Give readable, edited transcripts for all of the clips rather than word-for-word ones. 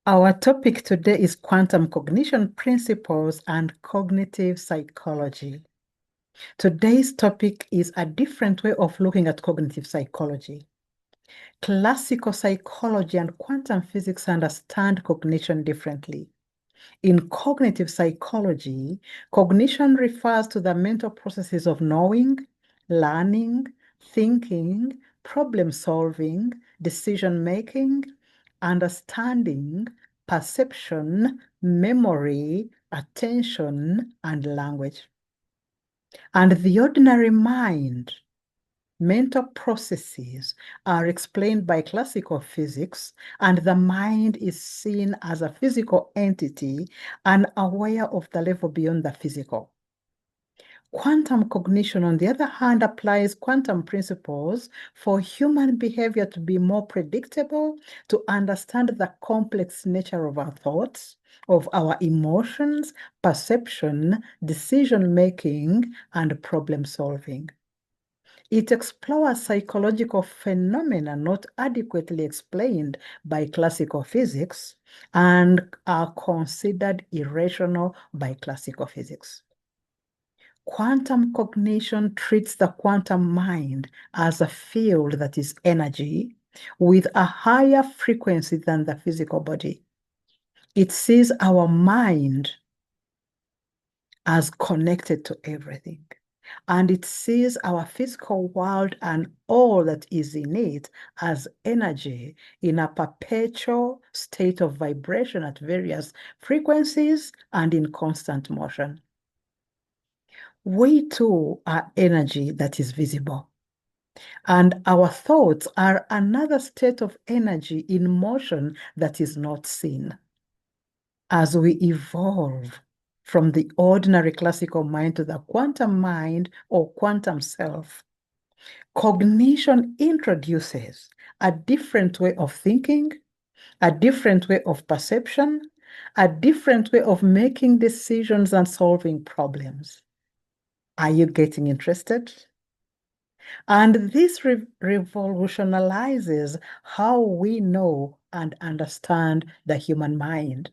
Our topic today is quantum cognition principles and cognitive psychology. Today's topic is a different way of looking at cognitive psychology. Classical psychology and quantum physics understand cognition differently. In cognitive psychology, cognition refers to the mental processes of knowing, learning, thinking, problem solving, decision making, understanding, perception, memory, attention, and language. And the ordinary mind, mental processes are explained by classical physics, and the mind is seen as a physical entity and aware of the level beyond the physical. Quantum cognition, on the other hand, applies quantum principles for human behavior to be more predictable, to understand the complex nature of our thoughts, of our emotions, perception, decision making, and problem solving. It explores psychological phenomena not adequately explained by classical physics and are considered irrational by classical physics. Quantum cognition treats the quantum mind as a field that is energy with a higher frequency than the physical body. It sees our mind as connected to everything. And it sees our physical world and all that is in it as energy in a perpetual state of vibration at various frequencies and in constant motion. We too are energy that is visible. And our thoughts are another state of energy in motion that is not seen. As we evolve from the ordinary classical mind to the quantum mind or quantum self, cognition introduces a different way of thinking, a different way of perception, a different way of making decisions and solving problems. Are you getting interested? And this revolutionizes how we know and understand the human mind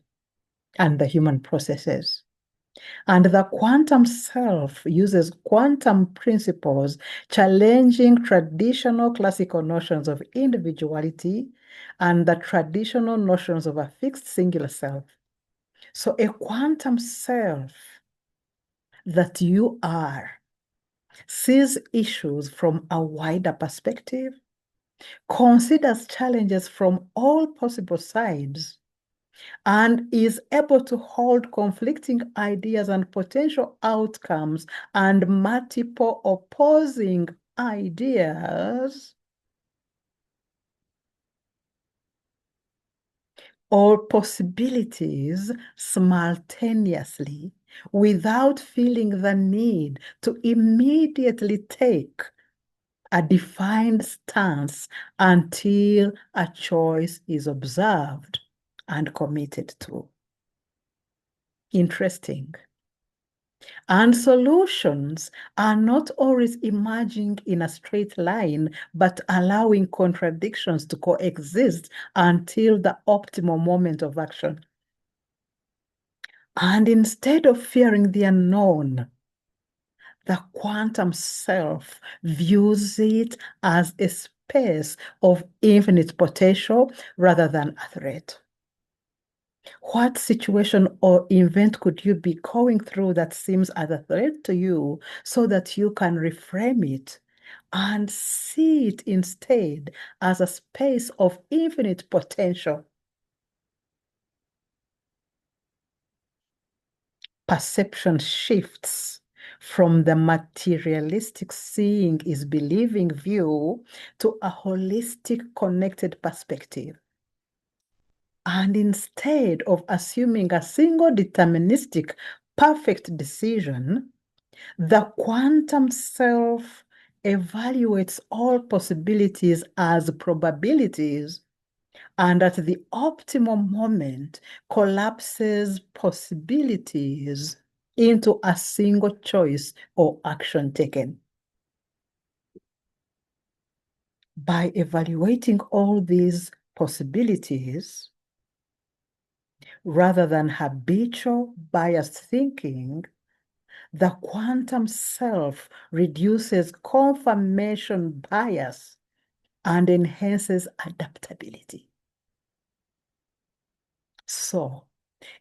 and the human processes. And the quantum self uses quantum principles, challenging traditional classical notions of individuality and the traditional notions of a fixed singular self. So a quantum self that you are sees issues from a wider perspective, considers challenges from all possible sides, and is able to hold conflicting ideas and potential outcomes and multiple opposing ideas or possibilities simultaneously without feeling the need to immediately take a defined stance until a choice is observed and committed to. Interesting. And solutions are not always emerging in a straight line, but allowing contradictions to coexist until the optimal moment of action. And instead of fearing the unknown, the quantum self views it as a space of infinite potential rather than a threat. What situation or event could you be going through that seems as a threat to you so that you can reframe it and see it instead as a space of infinite potential? Perception shifts from the materialistic seeing is believing view to a holistic connected perspective. And instead of assuming a single deterministic perfect decision, the quantum self evaluates all possibilities as probabilities and at the optimal moment collapses possibilities into a single choice or action taken. By evaluating all these possibilities, Rather than habitual biased thinking, the quantum self reduces confirmation bias and enhances adaptability. So,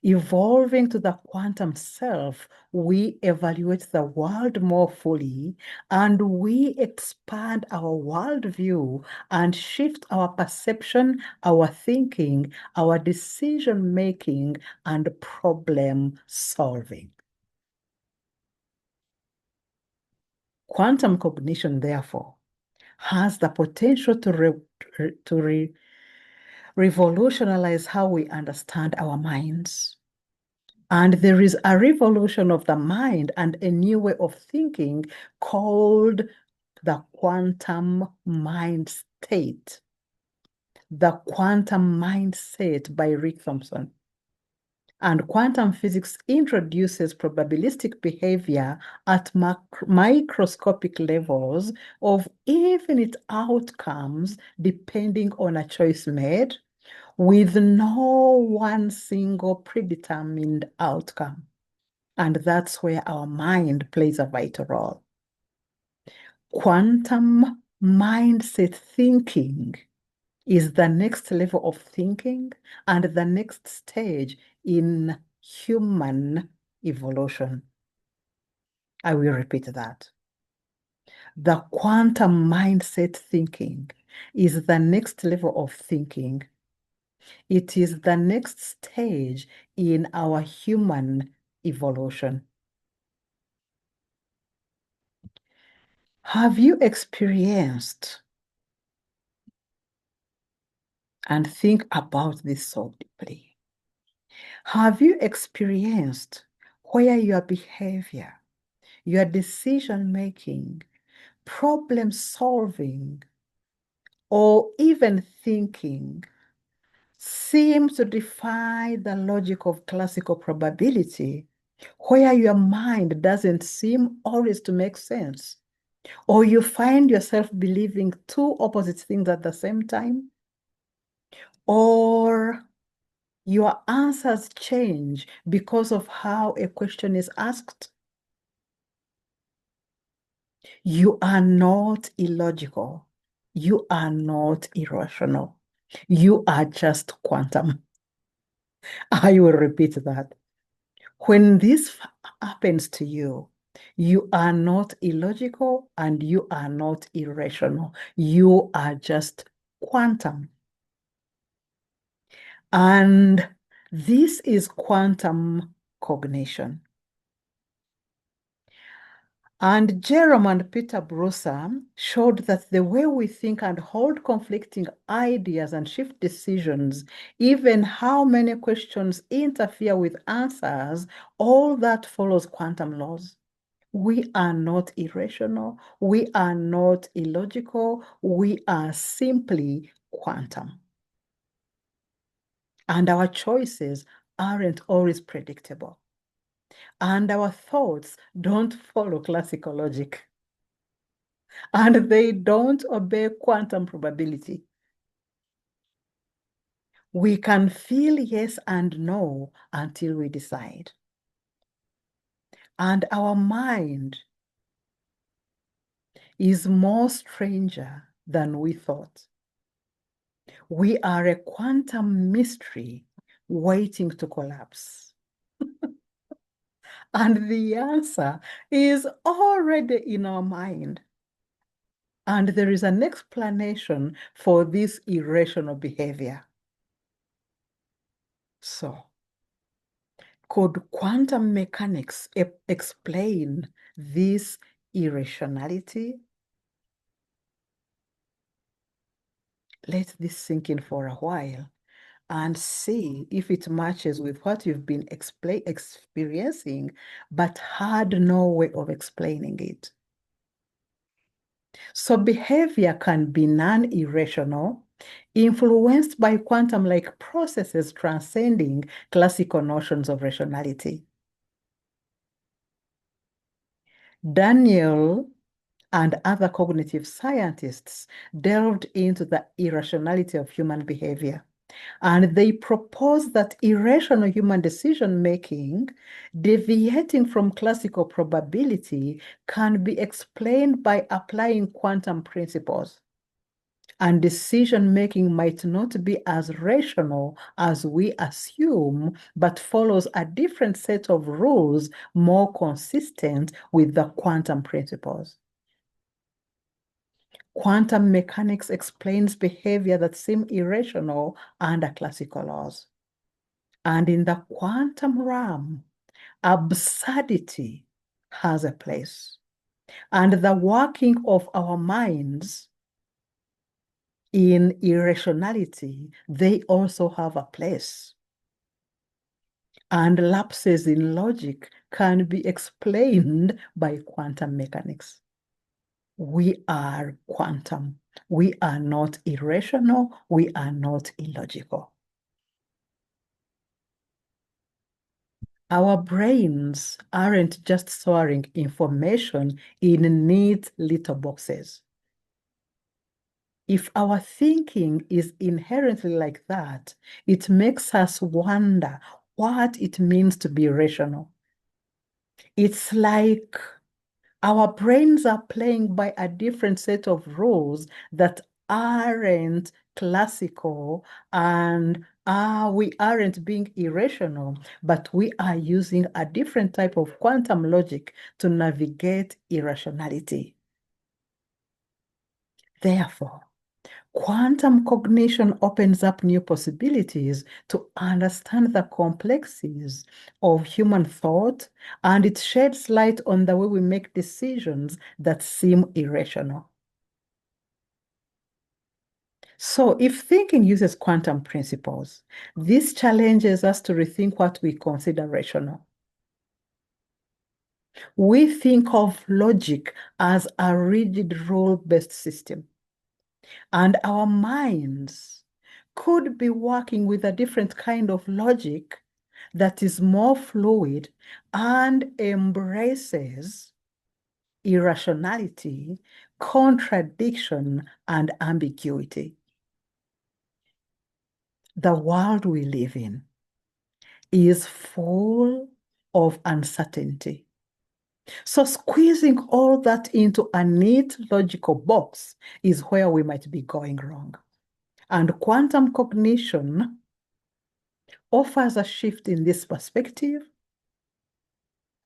evolving to the quantum self, we evaluate the world more fully and we expand our worldview and shift our perception, our thinking, our decision making, and problem solving. Quantum cognition, therefore, has the potential to revolutionize how we understand our minds. And there is a revolution of the mind and a new way of thinking called the quantum mind state. The quantum mindset by Rick Thompson. And quantum physics introduces probabilistic behavior at microscopic levels of infinite outcomes depending on a choice made, with no one single predetermined outcome. And that's where our mind plays a vital role. Quantum mindset thinking is the next level of thinking and the next stage in human evolution. I will repeat that. The quantum mindset thinking is the next level of thinking. It is the next stage in our human evolution. Have you experienced, and think about this so deeply, have you experienced where your behavior, your decision making, problem solving, or even thinking seems to defy the logic of classical probability, where your mind doesn't seem always to make sense, or you find yourself believing two opposite things at the same time, or your answers change because of how a question is asked? You are not illogical. You are not irrational. You are just quantum. I will repeat that. When this happens to you, you are not illogical and you are not irrational. You are just quantum. And this is quantum cognition. And Jerome and Peter Brusser showed that the way we think and hold conflicting ideas and shift decisions, even how many questions interfere with answers, all that follows quantum laws. We are not irrational. We are not illogical. We are simply quantum. And our choices aren't always predictable. And our thoughts don't follow classical logic. And they don't obey quantum probability. We can feel yes and no until we decide. And our mind is more stranger than we thought. We are a quantum mystery waiting to collapse. And the answer is already in our mind. And there is an explanation for this irrational behavior. So, could quantum mechanics explain this irrationality? Let this sink in for a while and see if it matches with what you've been experiencing, but had no way of explaining it. So behavior can be non-irrational, influenced by quantum-like processes transcending classical notions of rationality. Daniel and other cognitive scientists delved into the irrationality of human behavior. And they propose that irrational human decision making, deviating from classical probability, can be explained by applying quantum principles. And decision making might not be as rational as we assume, but follows a different set of rules more consistent with the quantum principles. Quantum mechanics explains behavior that seem irrational under classical laws. And in the quantum realm, absurdity has a place. And the working of our minds in irrationality, they also have a place. And lapses in logic can be explained by quantum mechanics. We are quantum. We are not irrational. We are not illogical. Our brains aren't just storing information in neat little boxes. If our thinking is inherently like that, it makes us wonder what it means to be rational. It's like our brains are playing by a different set of rules that aren't classical, and we aren't being irrational, but we are using a different type of quantum logic to navigate irrationality. Therefore, quantum cognition opens up new possibilities to understand the complexities of human thought, and it sheds light on the way we make decisions that seem irrational. So, if thinking uses quantum principles, this challenges us to rethink what we consider rational. We think of logic as a rigid rule-based system, and our minds could be working with a different kind of logic that is more fluid and embraces irrationality, contradiction, and ambiguity. The world we live in is full of uncertainty. So squeezing all that into a neat logical box is where we might be going wrong. And quantum cognition offers a shift in this perspective.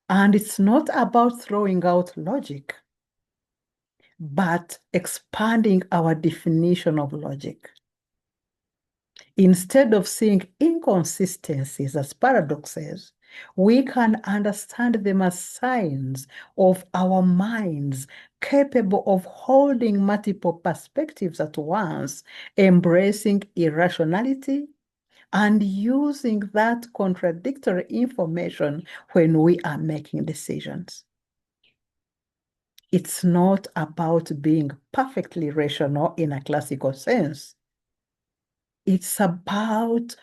And it's not about throwing out logic, but expanding our definition of logic. Instead of seeing inconsistencies as paradoxes, we can understand them as signs of our minds capable of holding multiple perspectives at once, embracing irrationality, and using that contradictory information when we are making decisions. It's not about being perfectly rational in a classical sense. It's about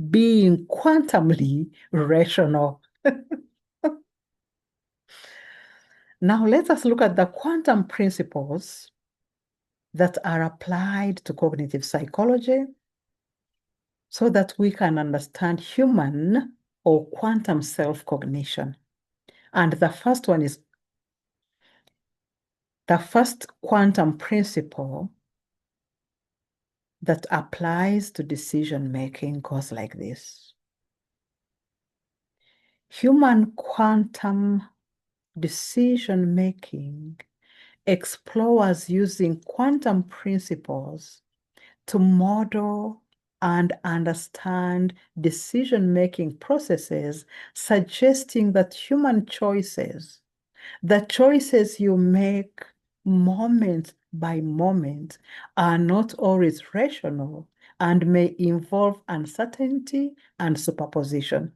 being quantumly rational. Now, let us look at the quantum principles that are applied to cognitive psychology so that we can understand human or quantum self-cognition. And the first one is the first quantum principle that applies to decision-making goes like this. Human quantum decision-making explores using quantum principles to model and understand decision-making processes, suggesting that human choices, the choices you make moment by moment, are not always rational and may involve uncertainty and superposition.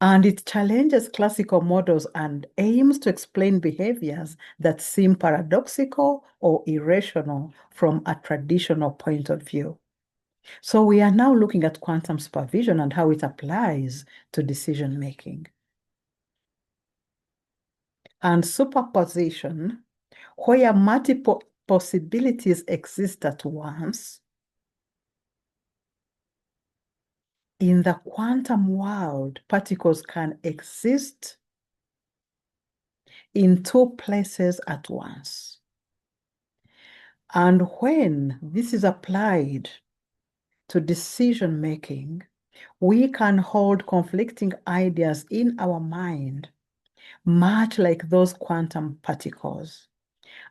And it challenges classical models and aims to explain behaviors that seem paradoxical or irrational from a traditional point of view. So we are now looking at quantum supervision and how it applies to decision making. And superposition, where multiple possibilities exist at once, in the quantum world, particles can exist in two places at once. And when this is applied to decision making, we can hold conflicting ideas in our mind, much like those quantum particles.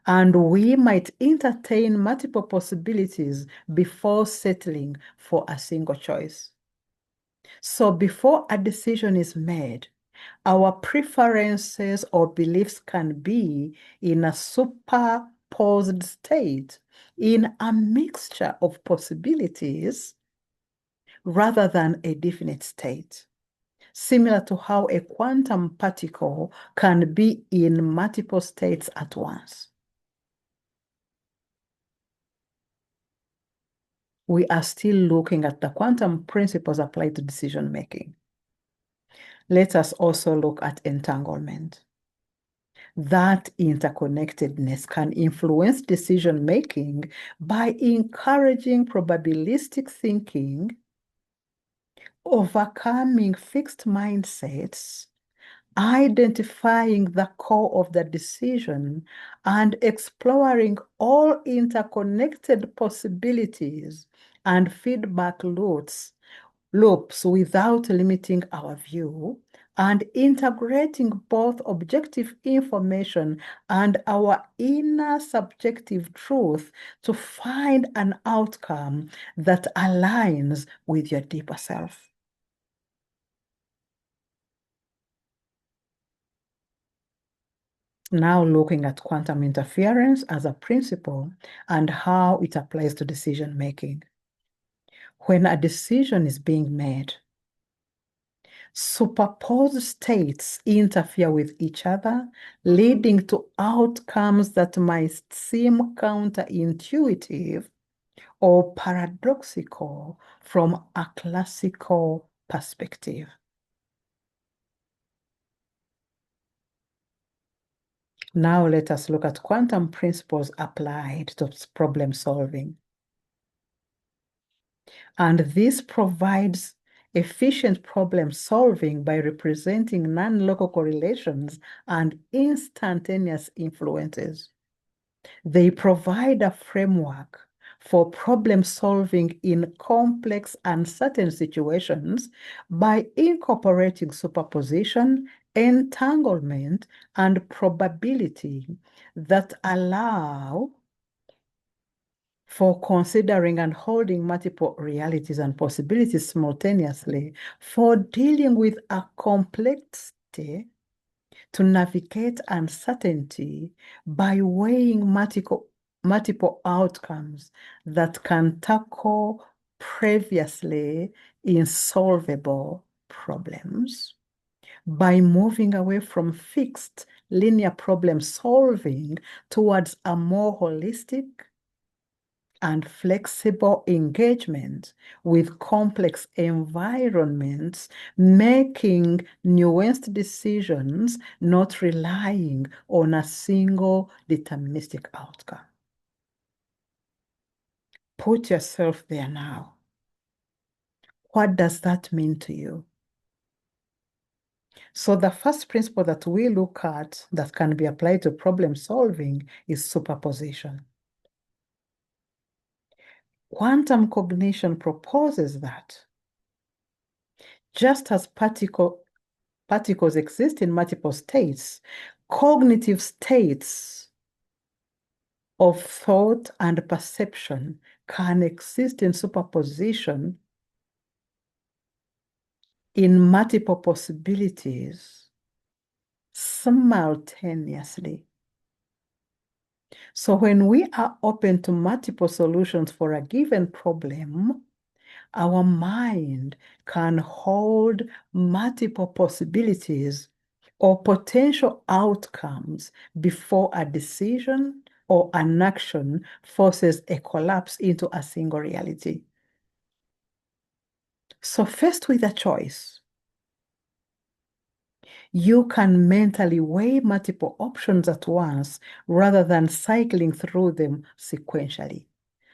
And we might entertain multiple possibilities before settling for a single choice. So before a decision is made, our preferences or beliefs can be in a superposed state, in a mixture of possibilities rather than a definite state, similar to how a quantum particle can be in multiple states at once. We are still looking at the quantum principles applied to decision making. Let us also look at entanglement. That interconnectedness can influence decision making by encouraging probabilistic thinking, overcoming fixed mindsets, identifying the core of the decision, and exploring all interconnected possibilities and feedback loops without limiting our view, and integrating both objective information and our inner subjective truth to find an outcome that aligns with your deeper self. Now looking at quantum interference as a principle and how it applies to decision making. When a decision is being made, superposed states interfere with each other, leading to outcomes that might seem counterintuitive or paradoxical from a classical perspective. Now let us look at quantum principles applied to problem solving. And this provides efficient problem solving by representing non-local correlations and instantaneous influences. They provide a framework for problem solving in complex, uncertain situations by incorporating superposition, entanglement, and probability that allow for considering and holding multiple realities and possibilities simultaneously, for dealing with a complexity, to navigate uncertainty by weighing multiple outcomes that can tackle previously insolvable problems, by moving away from fixed linear problem solving towards a more holistic and flexible engagement with complex environments, making nuanced decisions, not relying on a single deterministic outcome. Put yourself there now. What does that mean to you? So the first principle that we look at that can be applied to problem solving is superposition. Quantum cognition proposes that just as particles exist in multiple states, cognitive states of thought and perception can exist in superposition in multiple possibilities simultaneously. So when we are open to multiple solutions for a given problem, our mind can hold multiple possibilities or potential outcomes before a decision or an action forces a collapse into a single reality. So faced with a choice, you can mentally weigh multiple options at once rather than cycling through them sequentially.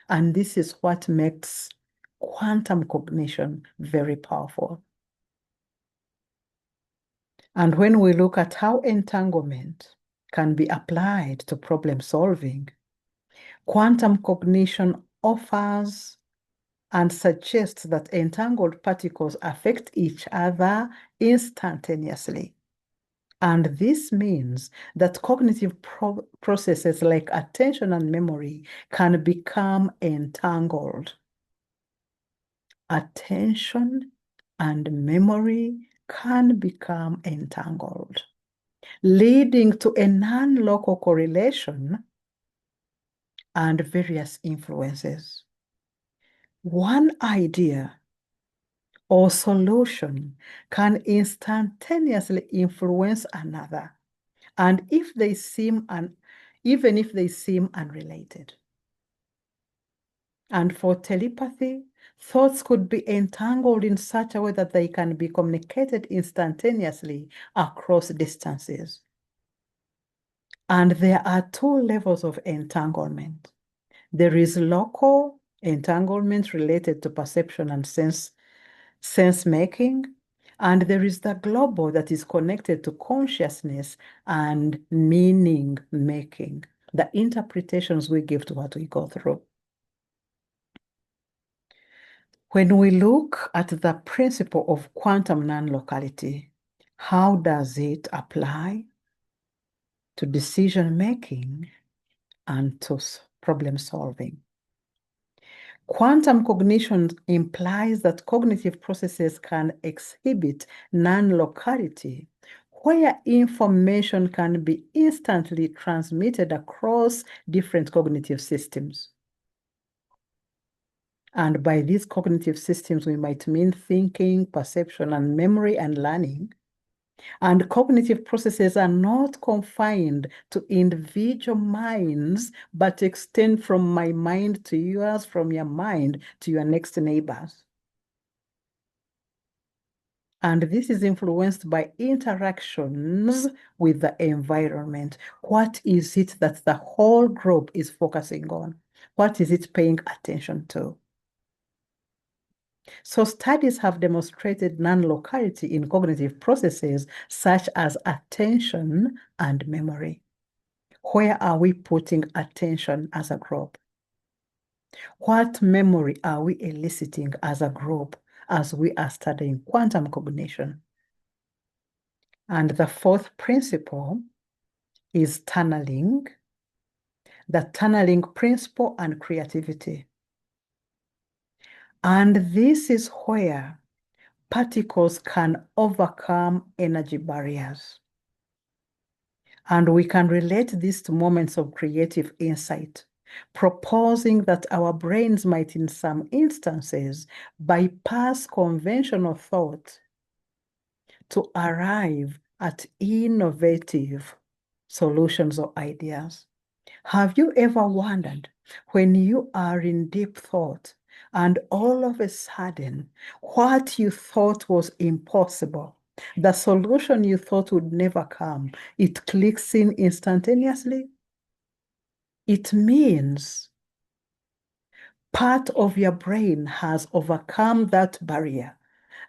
And this is what makes quantum cognition, very powerful. And when we look at how entanglement can be applied to problem solving, quantum cognition offers and suggests that entangled particles affect each other instantaneously. And this means that cognitive processes like attention and memory can become entangled. Attention and memory can become entangled, leading to a non-local correlation and various influences. One idea or solution can instantaneously influence another, and even if they seem unrelated. And for telepathy, thoughts could be entangled in such a way that they can be communicated instantaneously across distances. And there are two levels of entanglement. There is local entanglement related to perception and sense making, and there is the global that is connected to consciousness and meaning making, the interpretations we give to what we go through. When we look at the principle of quantum non-locality, how does it apply to decision making and to problem solving? Quantum cognition implies that cognitive processes can exhibit non-locality, where information can be instantly transmitted across different cognitive systems. And by these cognitive systems, we might mean thinking, perception, and memory and learning. And cognitive processes are not confined to individual minds, but extend from my mind to yours, from your mind to your next neighbors. And this is influenced by interactions with the environment. What is it that the whole group is focusing on? What is it paying attention to? So studies have demonstrated non-locality in cognitive processes such as attention and memory. Where are we putting attention as a group? What memory are we eliciting as a group as we are studying quantum cognition? And the fourth principle is tunneling, the tunneling principle and creativity. And this is where particles can overcome energy barriers. And we can relate this to moments of creative insight, proposing that our brains might, in some instances, bypass conventional thought to arrive at innovative solutions or ideas. Have you ever wondered when you are in deep thought and all of a sudden what you thought was impossible, the solution you thought would never come, it clicks in instantaneously? It means part of your brain has overcome that barrier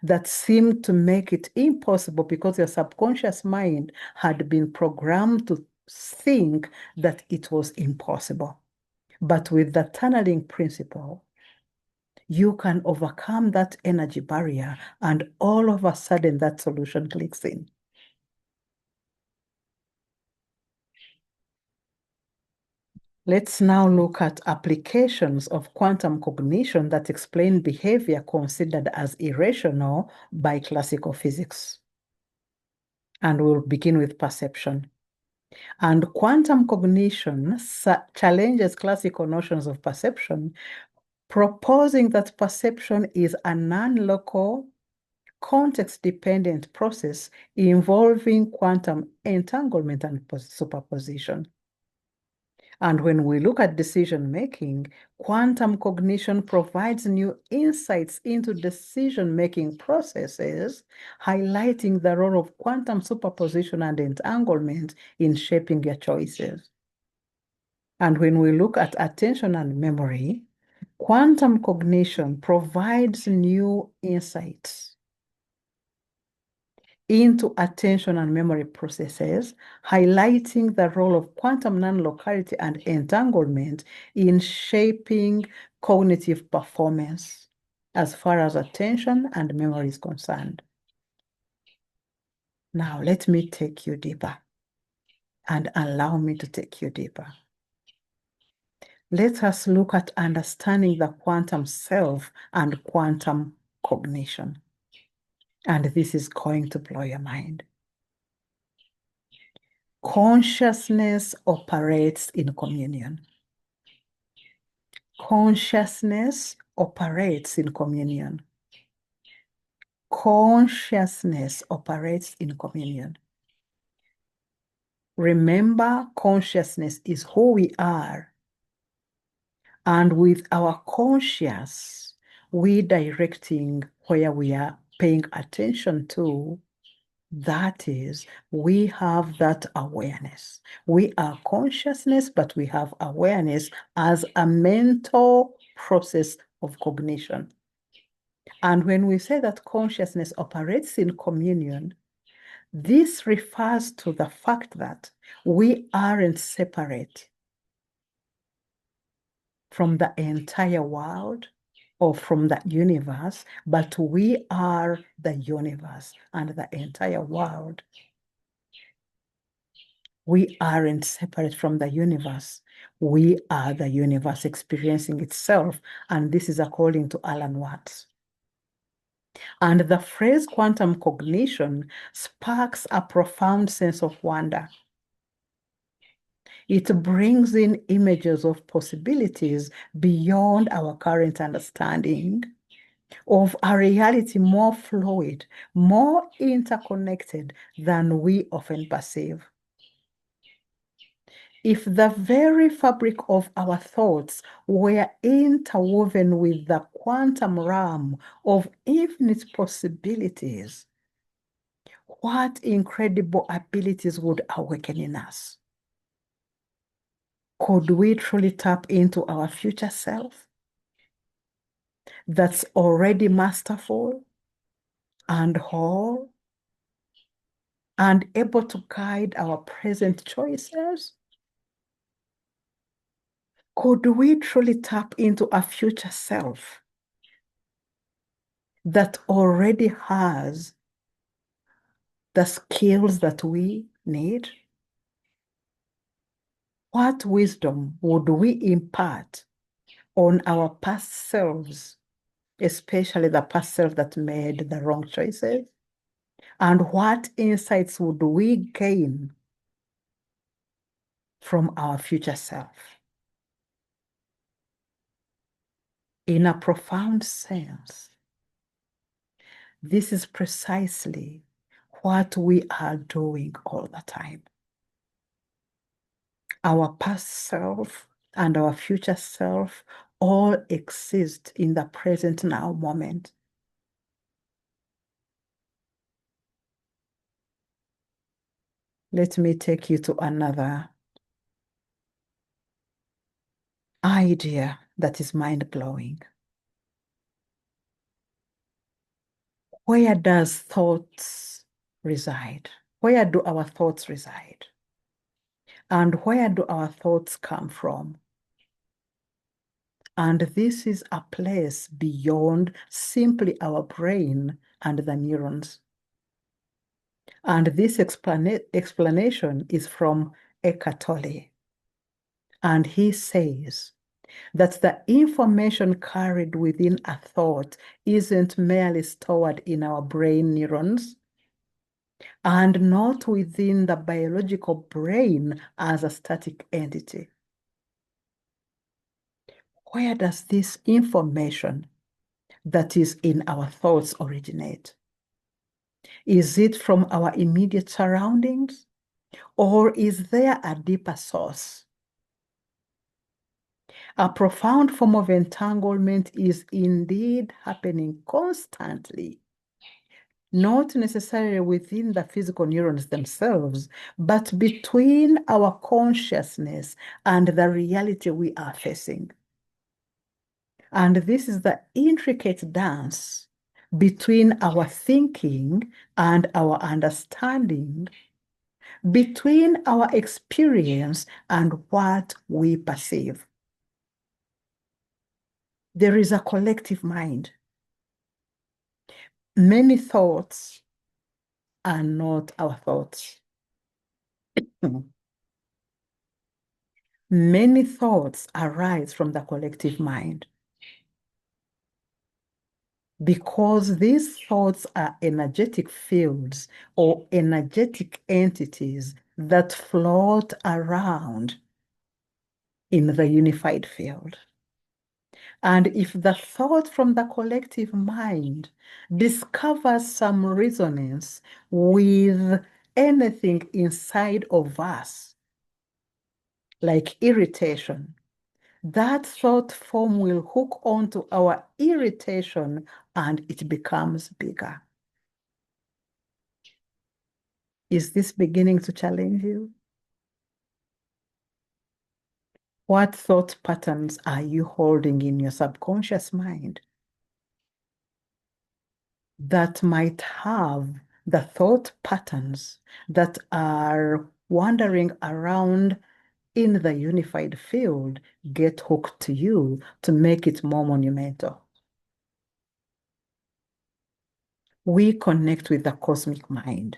that seemed to make it impossible because your subconscious mind had been programmed to think that it was impossible. But with the tunneling principle, you can overcome that energy barrier and all of a sudden that solution clicks in. Let's now look at applications of quantum cognition that explain behavior considered as irrational by classical physics. And we'll begin with perception. And quantum cognition challenges classical notions of perception, proposing that perception is a non-local, context-dependent process involving quantum entanglement and superposition. And when we look at decision-making, quantum cognition provides new insights into decision-making processes, highlighting the role of quantum superposition and entanglement in shaping your choices. And when we look at attention and memory, Quantum cognition provides new insights into attention and memory processes, highlighting the role of quantum non-locality and entanglement in shaping cognitive performance as far as attention and memory is concerned. Now, let me take you deeper and allow me to take you deeper. Let us look at understanding the quantum self and quantum cognition. And this is going to blow your mind. Consciousness operates in communion. Consciousness operates in communion. Consciousness operates in communion. Remember, consciousness is who we are. And with our conscious, we directing where we are paying attention to, that is, we have that awareness. We are consciousness, but we have awareness as a mental process of cognition. And when we say that consciousness operates in communion, this refers to the fact that we aren't separate from the entire world or from the universe, but we are the universe and the entire world. We aren't separate from the universe. We are the universe experiencing itself. And this is according to Alan Watts. And the phrase quantum cognition sparks a profound sense of wonder. It brings in images of possibilities beyond our current understanding of a reality more fluid, more interconnected than we often perceive. If the very fabric of our thoughts were interwoven with the quantum realm of infinite possibilities, what incredible abilities would awaken in us? Could we truly tap into our future self that's already masterful and whole and able to guide our present choices? Could we truly tap into a future self that already has the skills that we need? What wisdom would we impart on our past selves, especially the past self that made the wrong choices? And what insights would we gain from our future self? In a profound sense, this is precisely what we are doing all the time. Our past self and our future self all exist in the present now moment. Let me take you to another idea that is mind-blowing. Where does thoughts reside? Where do our thoughts reside? And where do our thoughts come from? And this is a place beyond simply our brain and the neurons. And this explanation is from Eckhart Tolle. And he says that the information carried within a thought isn't merely stored in our brain neurons and not within the biological brain as a static entity. Where does this information that is in our thoughts originate? Is it from our immediate surroundings, or is there a deeper source? A profound form of entanglement is indeed happening constantly, not necessarily within the physical neurons themselves, but between our consciousness and the reality we are facing. And this is the intricate dance between our thinking and our understanding, between our experience and what we perceive. There is a collective mind. Many thoughts are not our thoughts. Many thoughts arise from the collective mind because these thoughts are energetic fields or energetic entities that float around in the unified field. And if the thought from the collective mind discovers some resonance with anything inside of us, like irritation, that thought form will hook onto our irritation and it becomes bigger. Is this beginning to challenge you? What thought patterns are you holding in your subconscious mind that might have the thought patterns that are wandering around in the unified field get hooked to you to make it more monumental? We connect with the cosmic mind,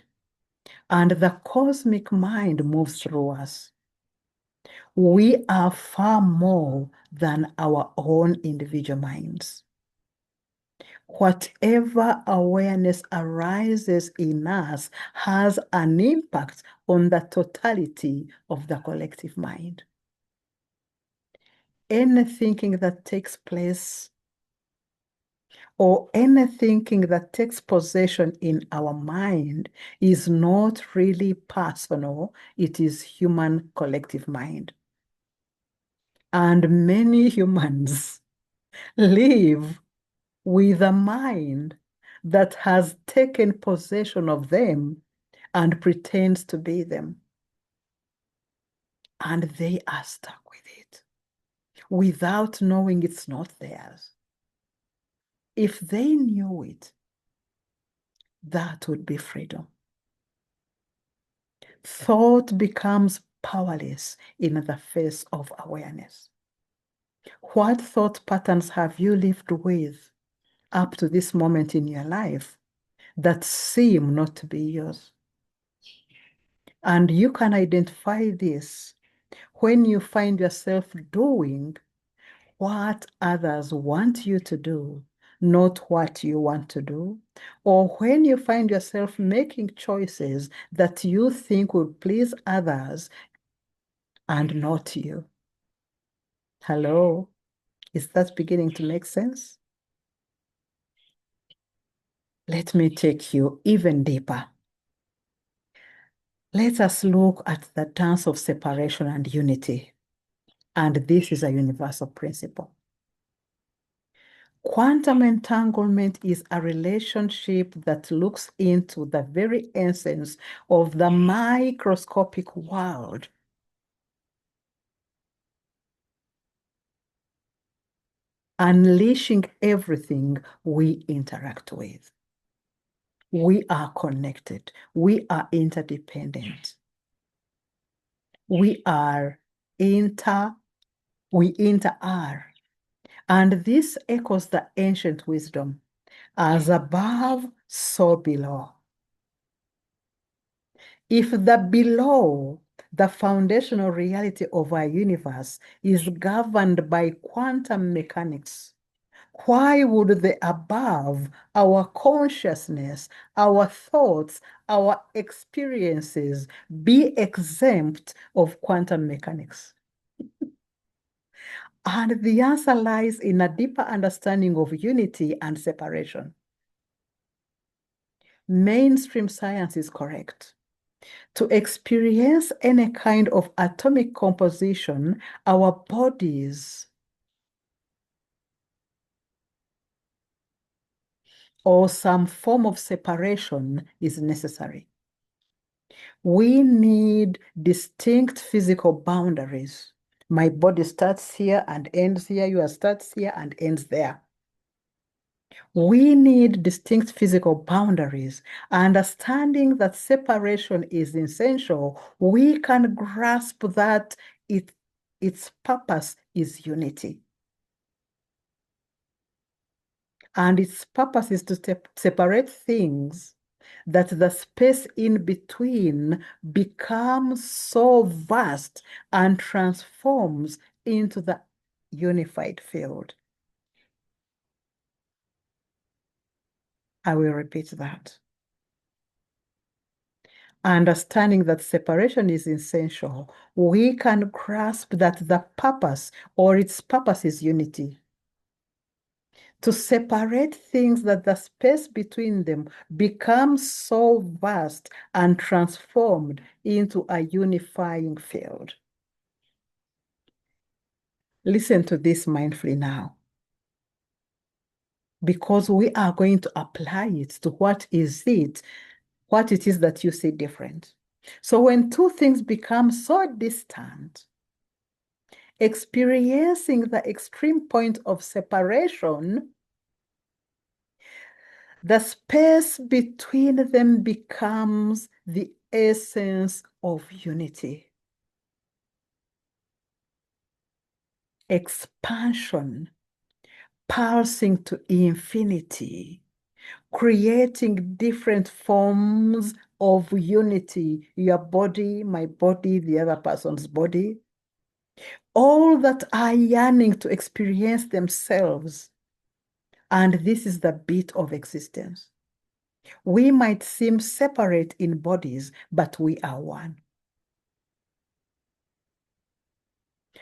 and the cosmic mind moves through us. We are far more than our own individual minds. Whatever awareness arises in us has an impact on the totality of the collective mind. Any thinking that takes place or any thinking that takes possession in our mind is not really personal, it is human collective mind. And many humans live with a mind that has taken possession of them and pretends to be them. And they are stuck with it without knowing it's not theirs. If they knew it, that would be freedom. Thought becomes powerless in the face of awareness. What thought patterns have you lived with up to this moment in your life that seem not to be yours? And you can identify this when you find yourself doing what others want you to do, not what you want to do, or when you find yourself making choices that you think would please others and not you. Hello, is that beginning to make sense? Let me take you even deeper. Let us look at the dance of separation and unity. And this is a universal principle. Quantum entanglement is a relationship that looks into the very essence of the microscopic world, unleashing everything we interact with. We are connected. We are interdependent. We inter-are. And this echoes the ancient wisdom, as above, so below. If the below, the foundational reality of our universe, is governed by quantum mechanics, why would the above, our consciousness, our thoughts, our experiences, be exempt of quantum mechanics? And the answer lies in a deeper understanding of unity and separation. Mainstream science is correct. To experience any kind of atomic composition, our bodies or some form of separation is necessary. We need distinct physical boundaries My body starts here and ends here. Yours starts here and ends there. We need distinct physical boundaries. Understanding that separation is essential, we can grasp that its purpose is unity. And its purpose is to separate things that the space in between becomes so vast and transforms into the unified field. I will repeat that. Understanding that separation is essential, we can grasp that the purpose or its purpose is unity. To separate things that the space between them becomes so vast and transformed into a unifying field. Listen to this mindfully now, because we are going to apply it to what it is that you see different. So when two things become so distant, experiencing the extreme point of separation, the space between them becomes the essence of unity. Expansion, pulsing to infinity, creating different forms of unity, your body, my body, the other person's body, all that are yearning to experience themselves. And this is the beat of existence. We might seem separate in bodies, but we are one.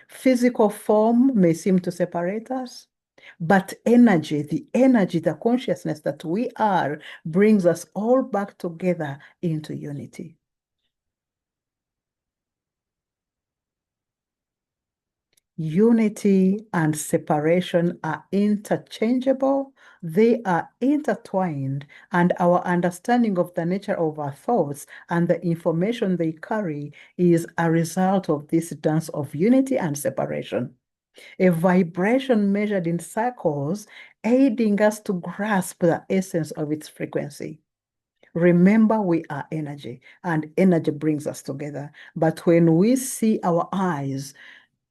Physical form may seem to separate us, but energy, the consciousness that we are, brings us all back together into unity. Unity and separation are interchangeable, they are intertwined, and our understanding of the nature of our thoughts and the information they carry is a result of this dance of unity and separation. A vibration measured in cycles, aiding us to grasp the essence of its frequency. Remember, we are energy, and energy brings us together. But when we see our eyes,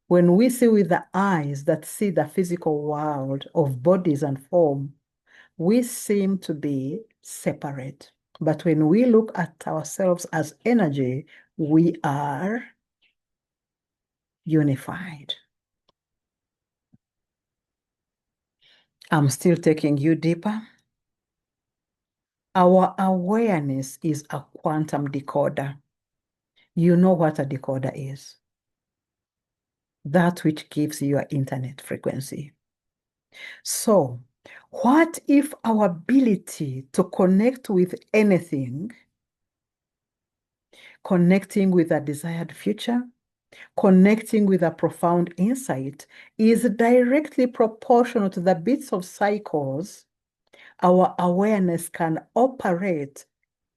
when we see with the eyes that see the physical world of bodies and form, we seem to be separate. But when we look at ourselves as energy, we are unified. I'm still taking you deeper. Our awareness is a quantum decoder. You know what a decoder is. That which gives you your internet frequency. So, what if our ability to connect with anything, connecting with a desired future, connecting with a profound insight, is directly proportional to the bits of cycles our awareness can operate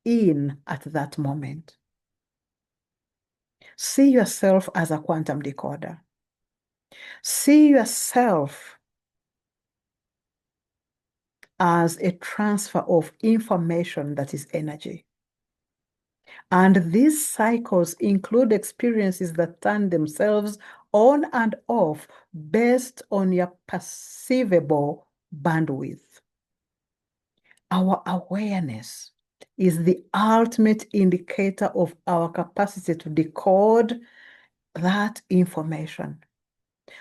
in at that moment? See yourself as a quantum decoder. See yourself as a transfer of information that is energy. And these cycles include experiences that turn themselves on and off based on your perceivable bandwidth. Our awareness is the ultimate indicator of our capacity to decode that information.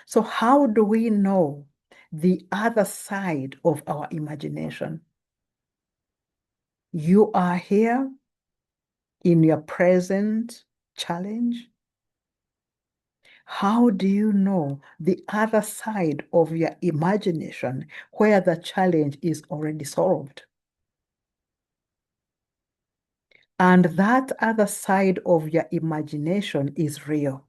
So how do we know the other side of our imagination? You are here in your present challenge. How do you know the other side of your imagination where the challenge is already solved? And that other side of your imagination is real.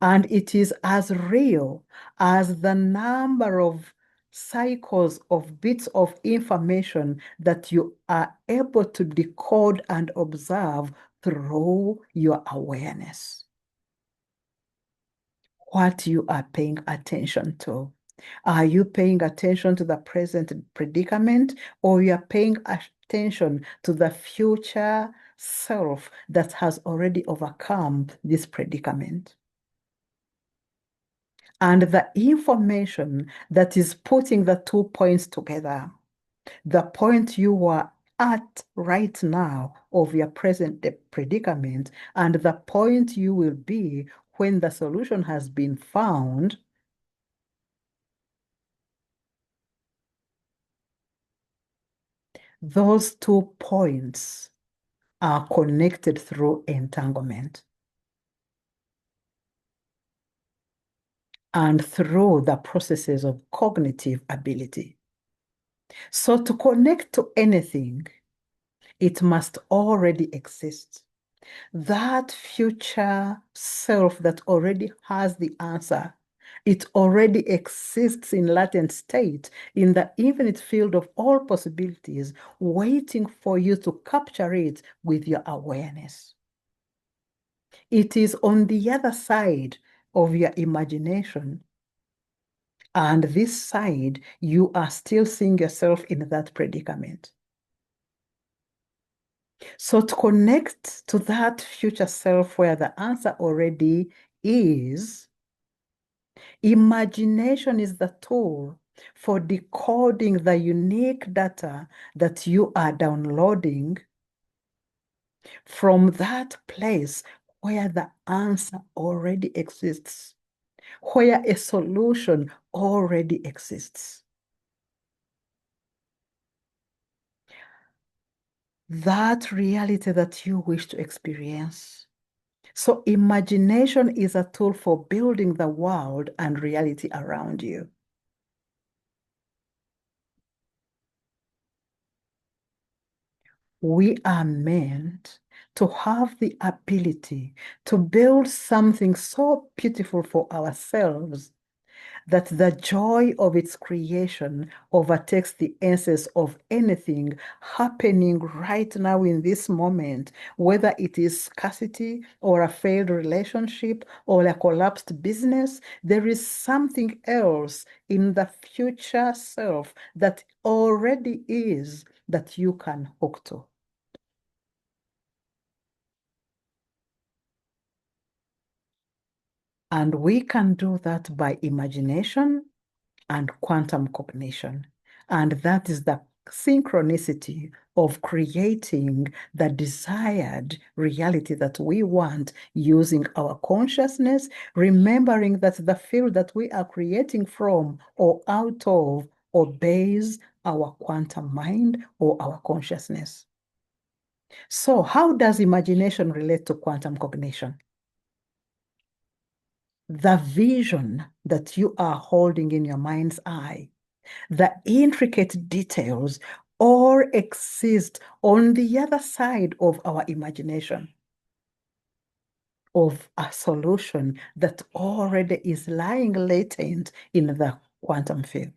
And it is as real as the number of cycles of bits of information that you are able to decode and observe through your awareness. what you are paying attention to. Are you paying attention to the present predicament, or you are paying attention to the future self that has already overcome this predicament? And the information that is putting the 2 points together, the point you are at right now of your present predicament and the point you will be when the solution has been found, those 2 points are connected through entanglement and through the processes of cognitive ability. So to connect to anything, it must already exist. That future self that already has the answer, it already exists in latent state, in the infinite field of all possibilities, waiting for you to capture it with your awareness. It is on the other side of your imagination. And this side, you are still seeing yourself in that predicament. So to connect to that future self where the answer already is, imagination is the tool for decoding the unique data that you are downloading from that place where the answer already exists, where a solution already exists. That reality that you wish to experience. So imagination is a tool for building the world and reality around you. We are meant to have the ability to build something so beautiful for ourselves that the joy of its creation overtakes the essence of anything happening right now in this moment, whether it is scarcity or a failed relationship or a collapsed business. There is something else in the future self that already is that you can hook to. And we can do that by imagination and quantum cognition. And that is the synchronicity of creating the desired reality that we want using our consciousness, remembering that the field that we are creating from or out of obeys our quantum mind or our consciousness. So how does imagination relate to quantum cognition? The vision that you are holding in your mind's eye, the intricate details, all exist on the other side of our imagination of a solution that already is lying latent in the quantum field.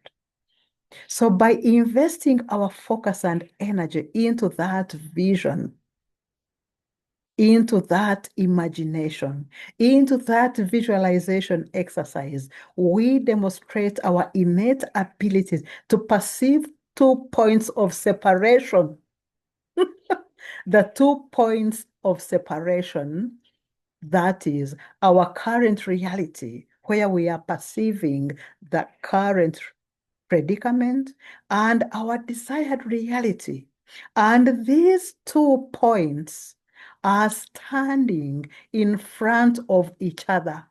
So by investing our focus and energy into that vision, into that imagination, into that visualization exercise, we demonstrate our innate abilities to perceive 2 points of separation. The 2 points of separation, that is our current reality, where we are perceiving the current predicament, and our desired reality. And these 2 points are standing in front of each other.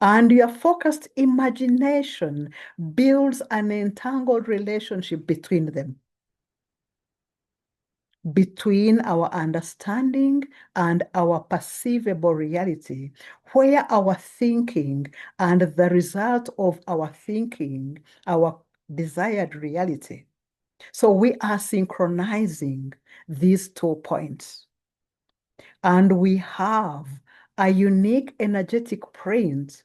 And your focused imagination builds an entangled relationship between them, between our understanding and our perceivable reality, where our thinking and the result of our thinking, our desired reality. So we are synchronizing these 2 points. And we have a unique energetic print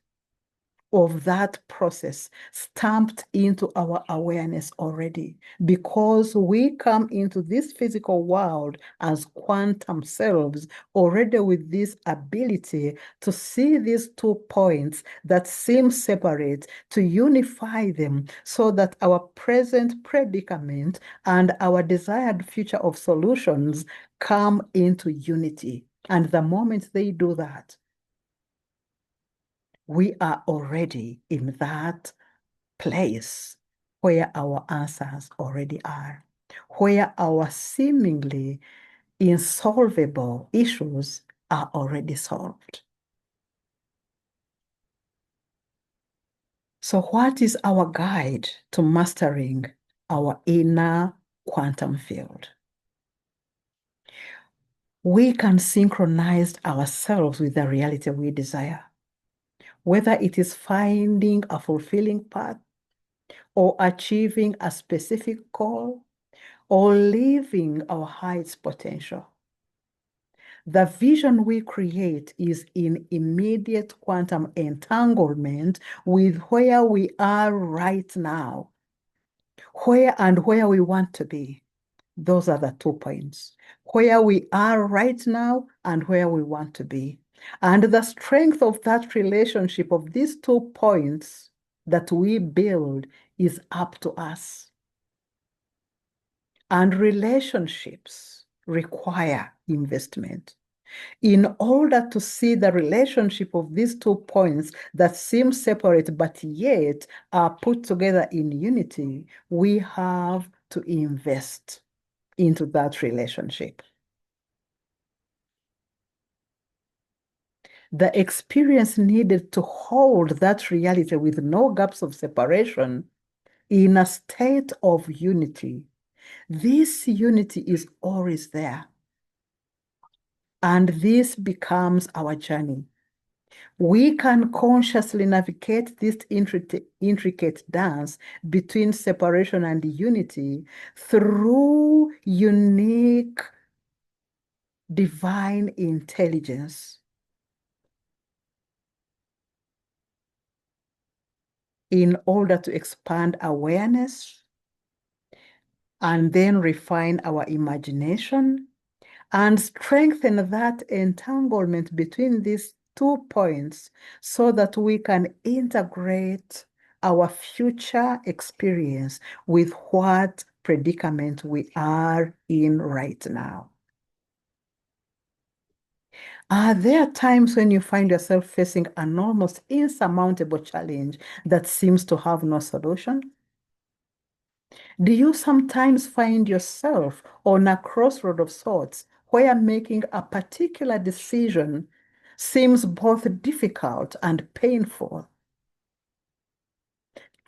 of that process stamped into our awareness already, because we come into this physical world as quantum selves already with this ability to see these 2 points that seem separate, to unify them so that our present predicament and our desired future of solutions come into unity. And the moment they do that, we are already in that place where our answers already are, where our seemingly insolvable issues are already solved. So, what is our guide to mastering our inner quantum field? We can synchronize ourselves with the reality we desire, whether it is finding a fulfilling path or achieving a specific goal or living our highest potential. The vision we create is in immediate quantum entanglement with where we are right now, where we want to be. Those are the 2 points. Where we are right now and where we want to be. And the strength of that relationship of these 2 points that we build is up to us. And relationships require investment. In order to see the relationship of these 2 points that seem separate but yet are put together in unity, we have to invest into that relationship. The experience needed to hold that reality with no gaps of separation in a state of unity. This unity is always there. And this becomes our journey. We can consciously navigate this intricate dance between separation and unity through unique divine intelligence in order to expand awareness and then refine our imagination and strengthen that entanglement between these 2 points so that we can integrate our future experience with what predicament we are in right now. Are there times when you find yourself facing an almost insurmountable challenge that seems to have no solution? Do you sometimes find yourself on a crossroad of sorts where making a particular decision seems both difficult and painful?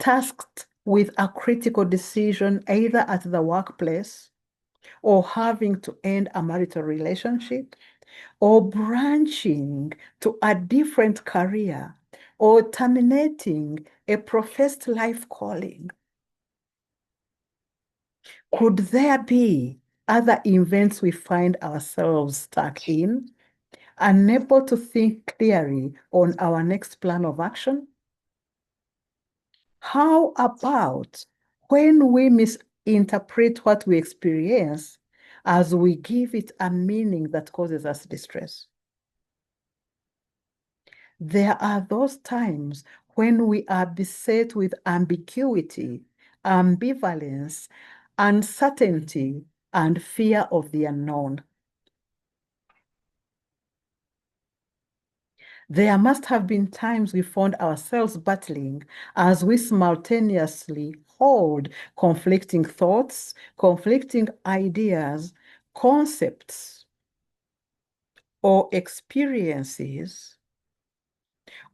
Tasked with a critical decision either at the workplace or having to end a marital relationship or branching to a different career or terminating a professed life calling. Could there be other events we find ourselves stuck in, unable to think clearly on our next plan of action? How about when we misinterpret what we experience as we give it a meaning that causes us distress? There are those times when we are beset with ambiguity, ambivalence, uncertainty, and fear of the unknown. There must have been times we found ourselves battling as we simultaneously hold conflicting thoughts, conflicting ideas, concepts, or experiences,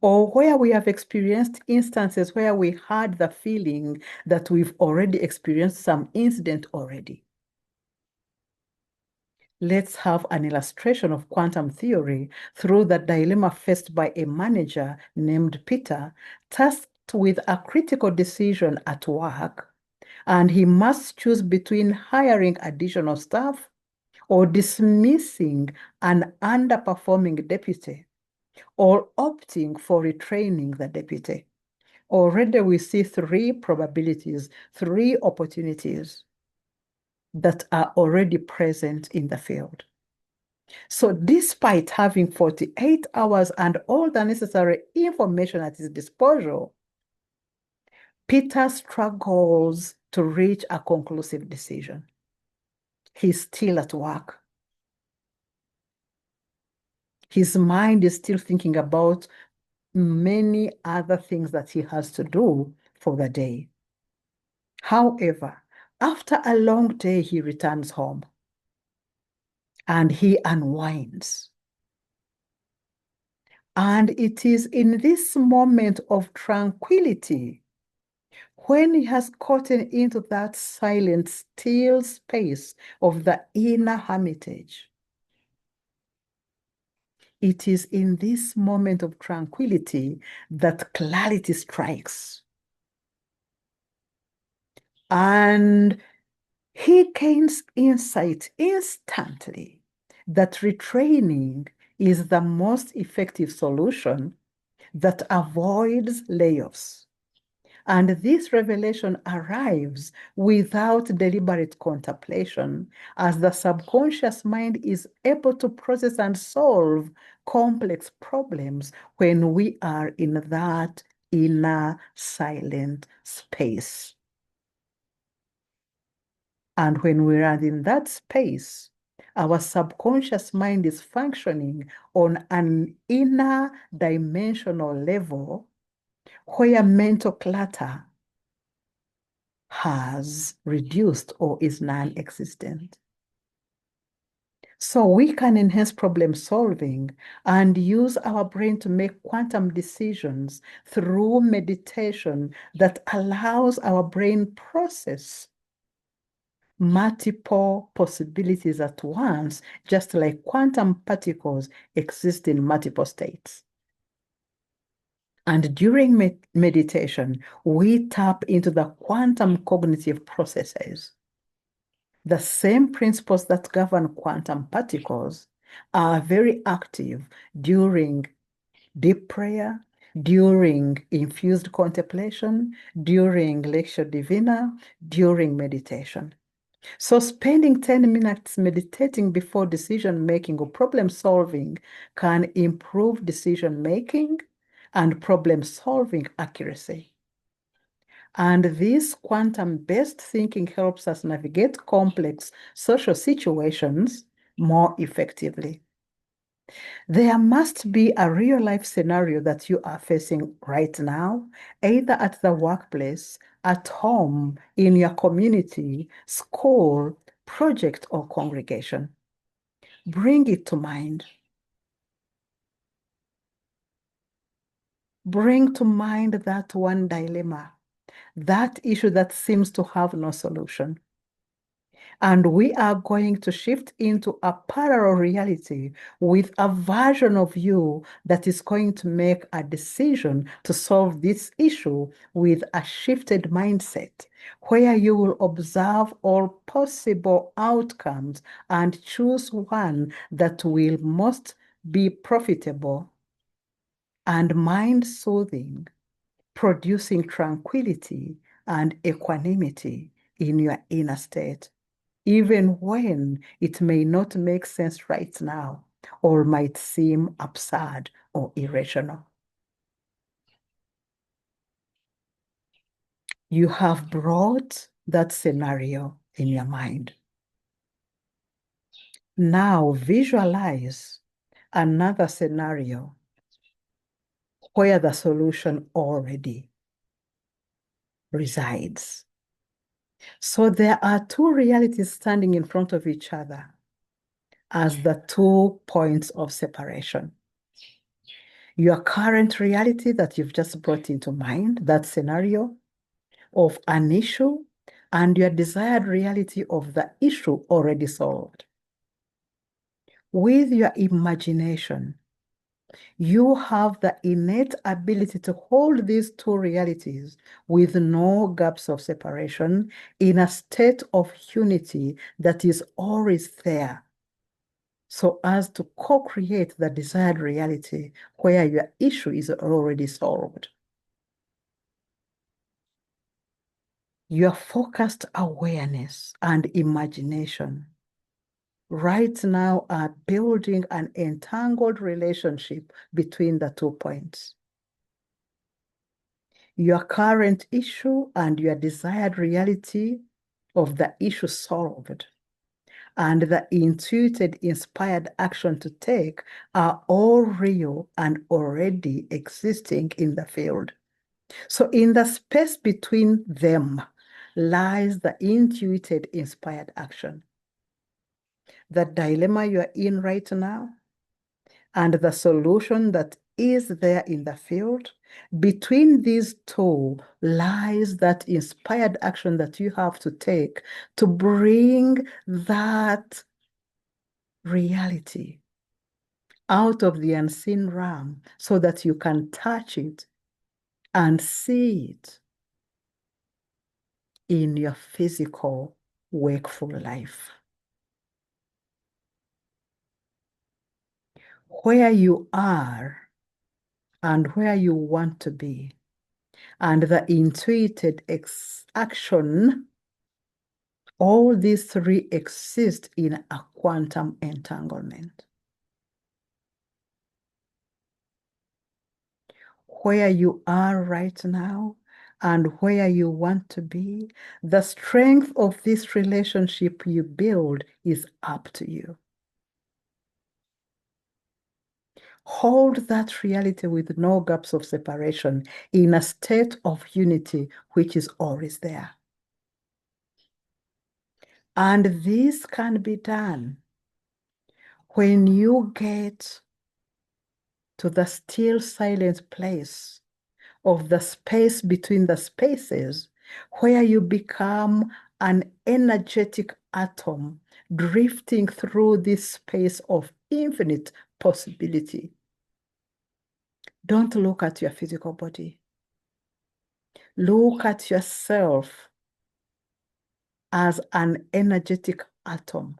or where we have experienced instances where we had the feeling that we've already experienced some incident already. Let's have an illustration of quantum theory through the dilemma faced by a manager named Peter, tasked with a critical decision at work, and he must choose between hiring additional staff or dismissing an underperforming deputy or opting for retraining the deputy. Already we see three probabilities, three opportunities that are already present in the field. So despite having 48 hours and all the necessary information at his disposal, Peter struggles to reach a conclusive decision. He's still at work. His mind is still thinking about many other things that he has to do for the day. However, after a long day, he returns home and he unwinds. And it is in this moment of tranquility, when he has gotten into that silent, still space of the inner hermitage, it is in this moment of tranquility that clarity strikes. And he gains insight instantly that retraining is the most effective solution that avoids layoffs. And this revelation arrives without deliberate contemplation, as the subconscious mind is able to process and solve complex problems when we are in that inner silent space. And when we are in that space, our subconscious mind is functioning on an inner dimensional level where mental clutter has reduced or is non-existent. So we can enhance problem solving and use our brain to make quantum decisions through meditation that allows our brain process multiple possibilities at once, just like quantum particles exist in multiple states. And during meditation, we tap into the quantum cognitive processes. The same principles that govern quantum particles are very active during deep prayer, during infused contemplation, during lectio divina, during meditation. So spending 10 minutes meditating before decision making or problem solving can improve decision making and problem solving accuracy. And this quantum-based thinking helps us navigate complex social situations more effectively. There must be a real-life scenario that you are facing right now, either at the workplace, at home, in your community, school, project, or congregation. Bring it to mind. Bring to mind that one dilemma, that issue that seems to have no solution. And we are going to shift into a parallel reality with a version of you that is going to make a decision to solve this issue with a shifted mindset, where you will observe all possible outcomes and choose one that will most be profitable and mind-soothing, producing tranquility and equanimity in your inner state, even when it may not make sense right now or might seem absurd or irrational. You have brought that scenario in your mind. Now visualize another scenario where the solution already resides. So there are two realities standing in front of each other as the 2 points of separation. Your current reality that you've just brought into mind, that scenario of an issue, and your desired reality of the issue already solved. With your imagination, you have the innate ability to hold these two realities with no gaps of separation in a state of unity that is always there, so as to co-create the desired reality where your issue is already solved. Your focused awareness and imagination right now are building an entangled relationship between the 2 points. Your current issue and your desired reality of the issue solved, and the intuited, inspired action to take are all real and already existing in the field. So in the space between them lies the intuited, inspired action. The dilemma you're in right now and the solution that is there in the field, between these two lies that inspired action that you have to take to bring that reality out of the unseen realm so that you can touch it and see it in your physical, wakeful life. Where you are and where you want to be, and the intuited action, all these three exist in a quantum entanglement. Where you are right now and where you want to be, the strength of this relationship you build is up to you. Hold that reality with no gaps of separation in a state of unity, which is always there. And this can be done when you get to the still silent place of the space between the spaces, where you become an energetic atom drifting through this space of infinite possibility. Don't look at your physical body. Look at yourself as an energetic atom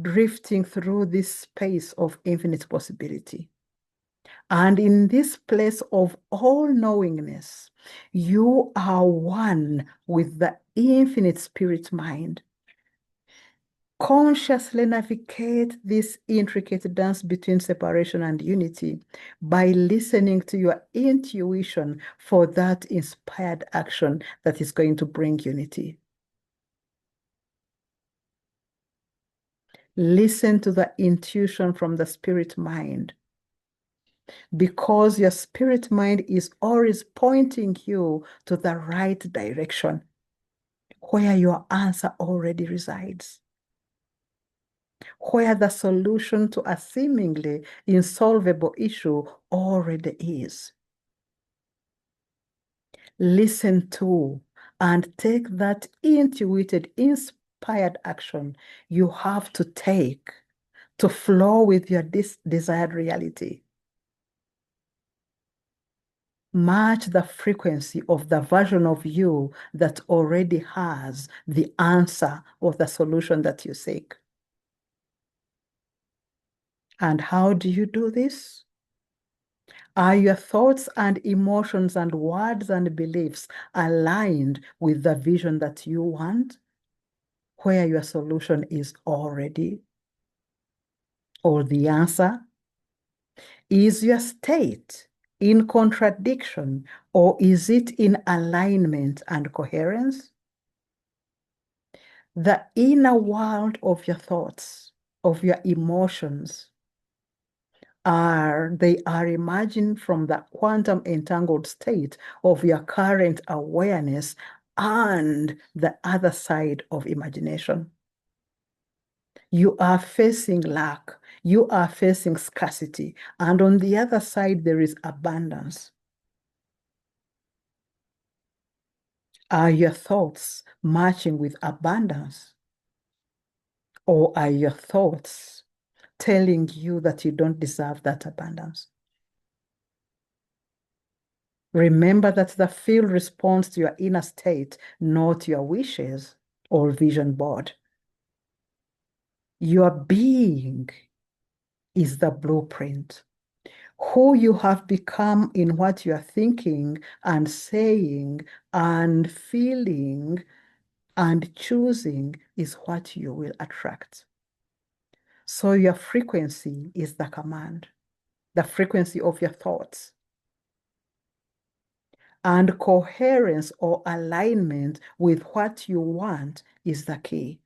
drifting through this space of infinite possibility. And in this place of all-knowingness, you are one with the infinite spirit mind. Consciously navigate this intricate dance between separation and unity by listening to your intuition for that inspired action that is going to bring unity. Listen to the intuition from the spirit mind, because your spirit mind is always pointing you to the right direction, where your answer already resides, where the solution to a seemingly insolvable issue already is. Listen to and take that intuited, inspired action you have to take to flow with your desired reality. Match the frequency of the version of you that already has the answer or the solution that you seek. And how do you do this? Are your thoughts and emotions and words and beliefs aligned with the vision that you want, where your solution is already, or the answer? Is your state in contradiction, or is it in alignment and coherence? The inner world of your thoughts, of your emotions, they are emerging from the quantum entangled state of your current awareness and the other side of imagination. You are facing lack, you are facing scarcity, and on the other side, there is abundance. Are your thoughts matching with abundance? Or are your thoughts telling you that you don't deserve that abundance? Remember that the field responds to your inner state, not your wishes or vision board. Your being is the blueprint. Who you have become in what you are thinking and saying and feeling and choosing is what you will attract. So your frequency is the command, the frequency of your thoughts. And coherence or alignment with what you want is the key.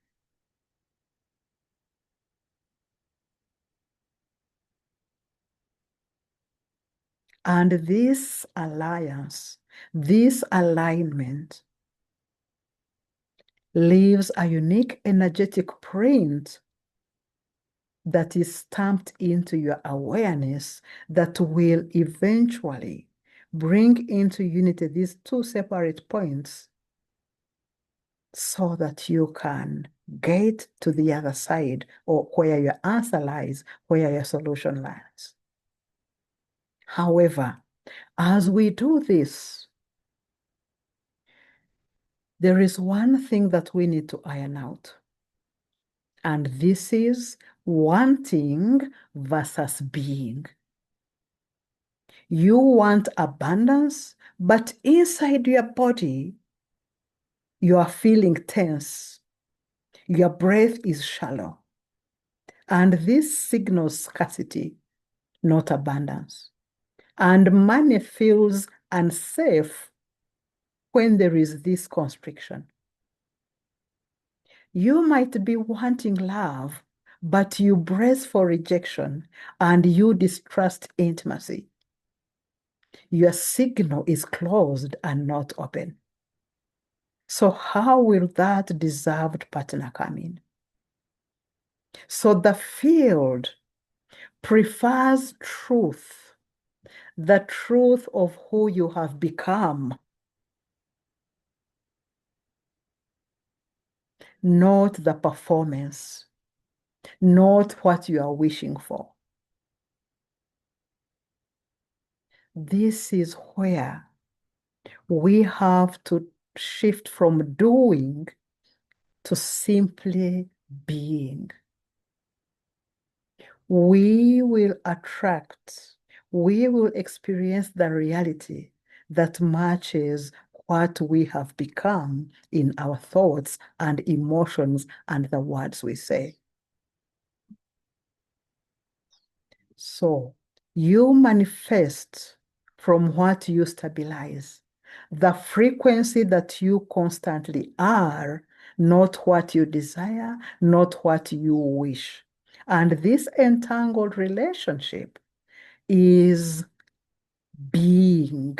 And this alliance, this alignment leaves a unique energetic print that is stamped into your awareness that will eventually bring into unity these two separate points so that you can get to the other side or where your answer lies, where your solution lies. However, as we do this, there is one thing that we need to iron out, and this is wanting versus being. You want abundance, but inside your body, you are feeling tense. Your breath is shallow. And this signals scarcity, not abundance. And money feels unsafe when there is this constriction. You might be wanting love, but you brace for rejection and you distrust intimacy. Your signal is closed and not open. So how will that deserved partner come in? So the field prefers truth, the truth of who you have become, not the performance, not what you are wishing for. This is where we have to shift from doing to simply being. We will attract, we will experience the reality that matches what we have become in our thoughts and emotions and the words we say. So you manifest from what you stabilize, the frequency that you constantly are, not what you desire, not what you wish. And this entangled relationship is being.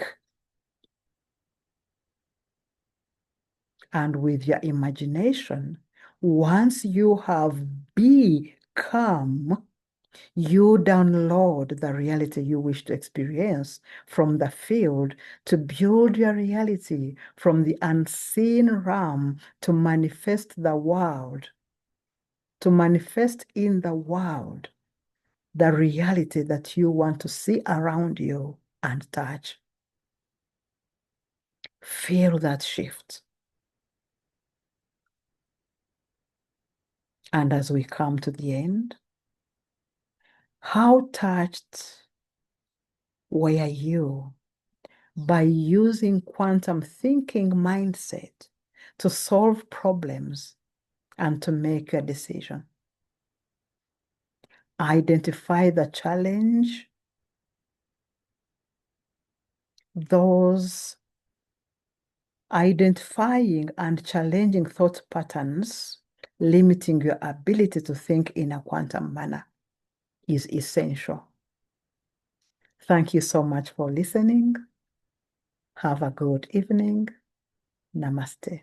And with your imagination, once you have become, you download the reality you wish to experience from the field to build your reality from the unseen realm to manifest the world, to manifest in the world the reality that you want to see around you and touch. Feel that shift. And as we come to the end, how touched were you by using quantum thinking mindset to solve problems and to make a decision? Identify the challenge, those identifying and challenging thought patterns, limiting your ability to think in a quantum manner is essential. Thank you so much for listening. Have a good evening. Namaste.